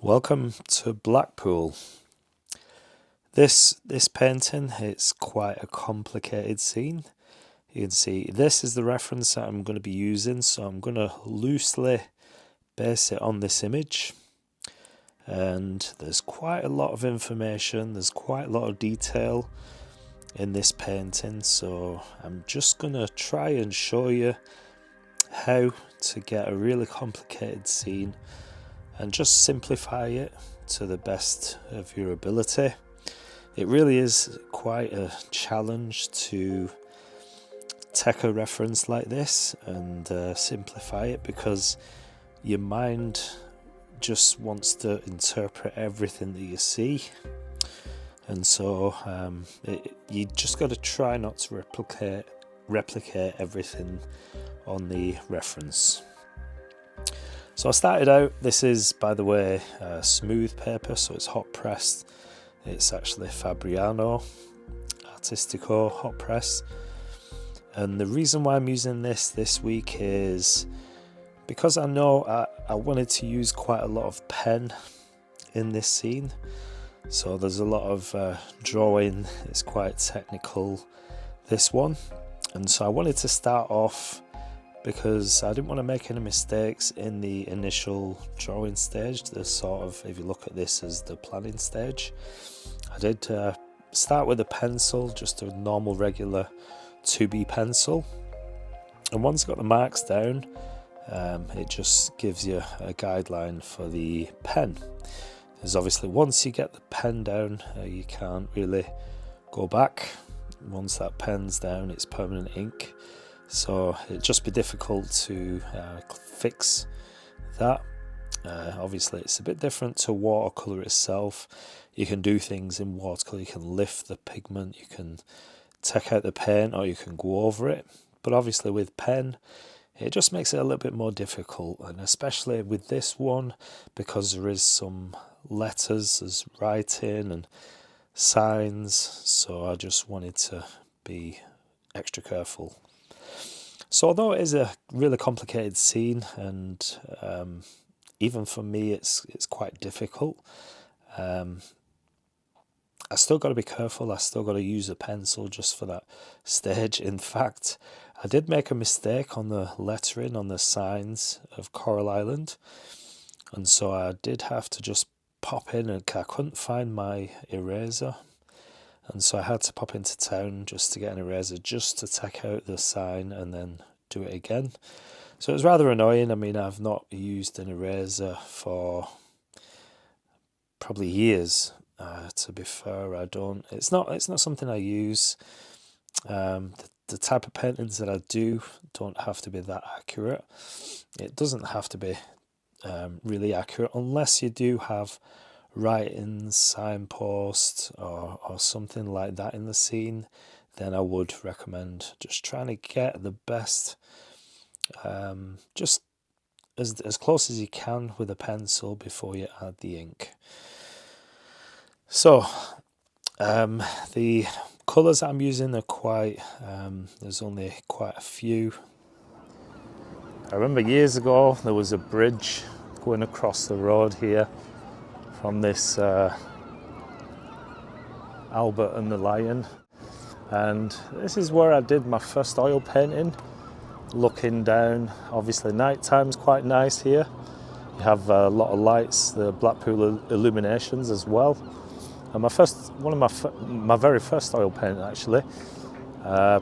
Welcome to Blackpool. This painting, it's quite a complicated scene. You can see this is the reference that I'm going to be using, so I'm going to loosely base it on this image. And there's quite a lot of information, there's quite a lot of detail in this painting, so I'm just going to try and show you how to get a really complicated scene and just simplify it to the best of your ability. It really is quite a challenge to take a reference like this and simplify it, because your mind just wants to interpret everything that you see, and so you just got to try not to replicate everything on the reference. So I started out, this is, by the way, smooth paper, so it's hot pressed. It's actually Fabriano Artistico hot press. And the reason why I'm using this week is because I know I wanted to use quite a lot of pen in this scene. So there's a lot of drawing, it's quite technical, this one. And so I wanted to start off because I didn't want to make any mistakes in the initial drawing stage. The sort of, if you look at this as the planning stage, I did start with a pencil, just a normal regular 2B pencil, and once I got the marks down, it just gives you a guideline for the pen. Because obviously once you get the pen down, you can't really go back. Once that pen's down, it's permanent ink. So it'd just be difficult to fix that. Obviously it's a bit different to watercolor itself. You can do things in watercolor, you can lift the pigment, you can take out the paint, or you can go over it. But obviously with pen, it just makes it a little bit more difficult, and especially with this one, because there is some letters, there's writing and signs, so I just wanted to be extra careful. So although it is a really complicated scene, and even for me it's quite difficult, I still got to be careful. I still got to use a pencil just for that stage. In fact, I did make a mistake on the lettering on the signs of Coral Island, and so I did have to just pop in, and I couldn't find my eraser, and so I had to pop into town just to get an eraser, just to take out the sign and then do it again. So it was rather annoying. I mean, I've not used an eraser for probably years. To be fair, I don't. It's not something I use. The type of paintings that I do don't have to be that accurate. It doesn't have to be really accurate unless you do have writings, signposts, or something like that in the scene. Then I would recommend just trying to get the best, just as close as you can with a pencil before you add the ink. So the colours I'm using are quite, there's only quite a few. I remember years ago there was a bridge going across the road here from this Albert and the Lion, and this is where I did my first oil painting, looking down. Obviously night time's quite nice here. You have a lot of lights, the Blackpool illuminations as well. And my very first oil paint actually,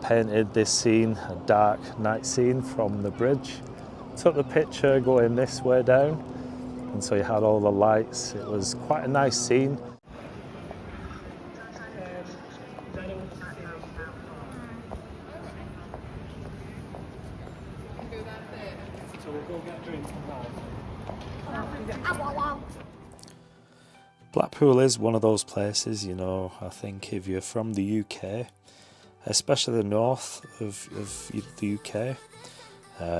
painted this scene, a dark night scene from the bridge. Took the picture going this way down, and so you had all the lights. It was quite a nice scene. So we'll go get a drink now. Blackpool is one of those places, you know, I think if you're from the UK, especially the north of the UK,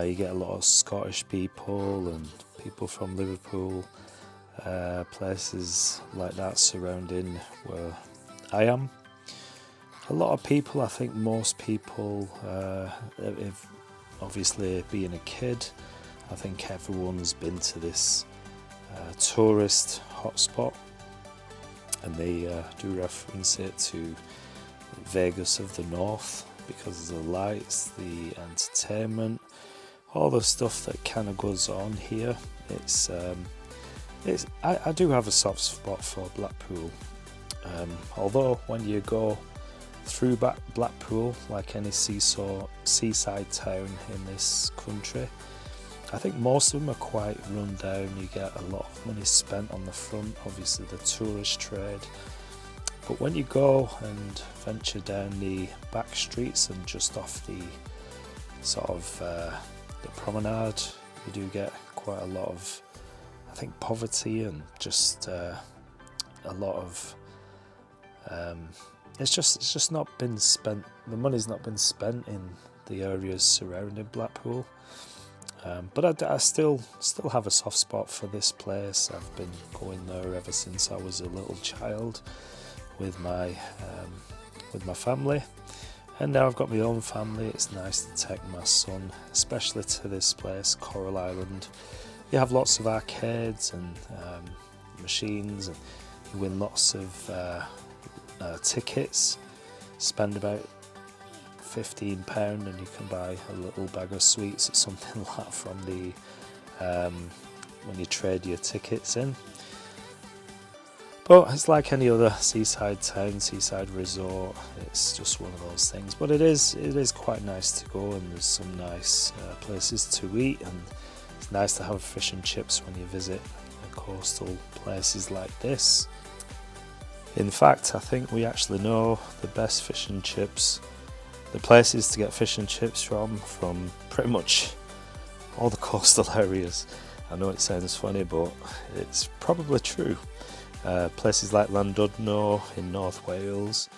you get a lot of Scottish people and people from Liverpool, places like that surrounding where I am. A lot of people, I think most people, if obviously being a kid, I think everyone's been to this tourist hotspot, and they do reference it to Vegas of the North because of the lights, the entertainment, all the stuff that kind of goes on here. I do have a soft spot for Blackpool, although when you go through Blackpool, like any seaside town in this country, I think most of them are quite run down. You get a lot of money spent on the front, obviously the tourist trade. But when you go and venture down the back streets and just off the sort of the promenade, you do get quite a lot of, I think, poverty and just a lot of it's just not been spent. The money's not been spent in the areas surrounding Blackpool. But I still have a soft spot for this place. I've been going there ever since I was a little child with my family, and now I've got my own family. It's nice to take my son, especially to this place, Coral Island. You have lots of arcades and machines, and you win lots of tickets. Spend about £15 and you can buy a little bag of sweets or something like that from the when you trade your tickets in. But it's like any other seaside town, seaside resort. It's just one of those things. But it is quite nice to go, and there's some nice places to eat, and it's nice to have fish and chips when you visit coastal places like this. In fact, I think we actually know the best fish and chips, the places to get fish and chips from pretty much all the coastal areas. I know it sounds funny, but it's probably true. Places like Llandudno in North Wales,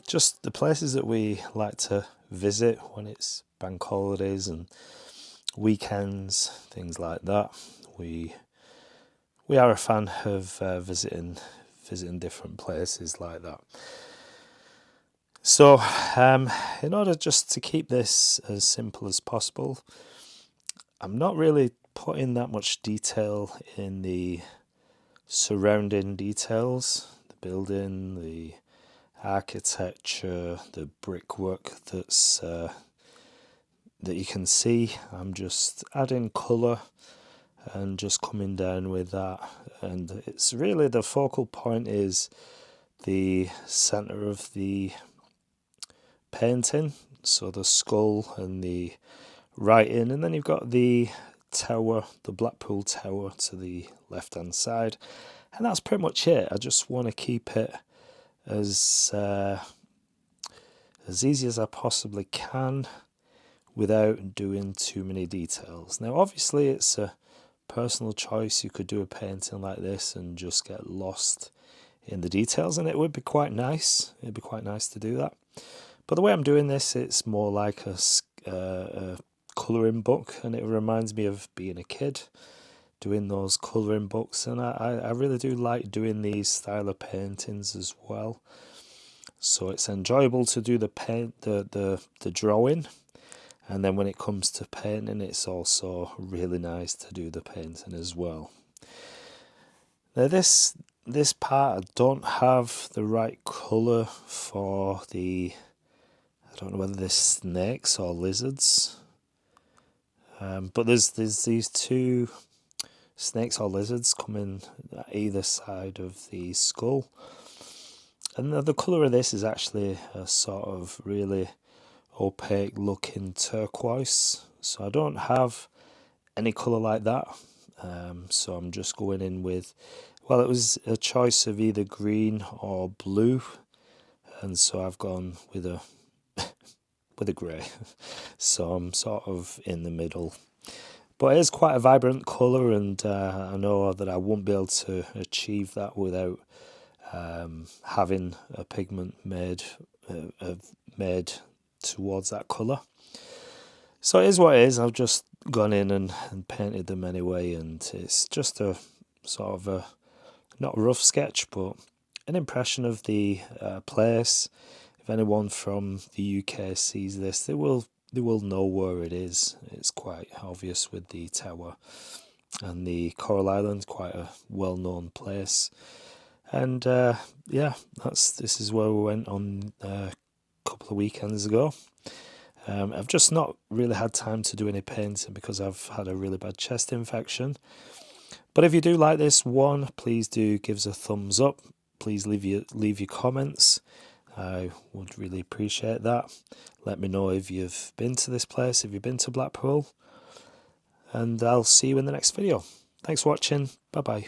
just the places that we like to visit when it's bank holidays and weekends, things like that. We are a fan of visiting different places like that. So in order just to keep this as simple as possible, I'm not really putting that much detail in the surrounding details, the building, the architecture, the brickwork that's that you can see. I'm just adding colour and just coming down with that, and it's really the focal point is the centre of the painting, so the skull and the writing, and then you've got the tower, the Blackpool Tower to the left hand side, and that's pretty much it. I just want to keep it as easy as I possibly can without doing too many details. Now obviously it's a personal choice. You could do a painting like this and just get lost in the details, and it would be quite nice. It'd be quite nice to do that. But the way I'm doing this, it's more like a colouring book, and it reminds me of being a kid doing those colouring books, and I really do like doing these style of paintings as well. So it's enjoyable to do the paint, the drawing, and then when it comes to painting, it's also really nice to do the painting as well. Now this part, I don't have the right colour for the, I don't know whether they're snakes or lizards, but there's these two snakes or lizards coming at either side of the skull, and the colour of this is actually a sort of really opaque looking turquoise, so I don't have any colour like that, so I'm just going in with, well, it was a choice of either green or blue, and so I've gone with a grey, so I'm sort of in the middle. But it is quite a vibrant colour, and I know that I won't be able to achieve that without having a pigment made towards that colour. So it is what it is. I've just gone in and painted them anyway, and it's just a sort of a, not a rough sketch, but an impression of the place. If anyone from the UK sees this, they will know where it is. It's quite obvious with the tower. and the Coral Island, quite a well-known place. And yeah, this is where we went on a couple of weekends ago. I've just not really had time to do any painting because I've had a really bad chest infection. But if you do like this one, please do give us a thumbs up. Please leave your comments. I would really appreciate that. Let me know if you've been to this place, if you've been to Blackpool. And I'll see you in the next video. Thanks for watching. Bye bye.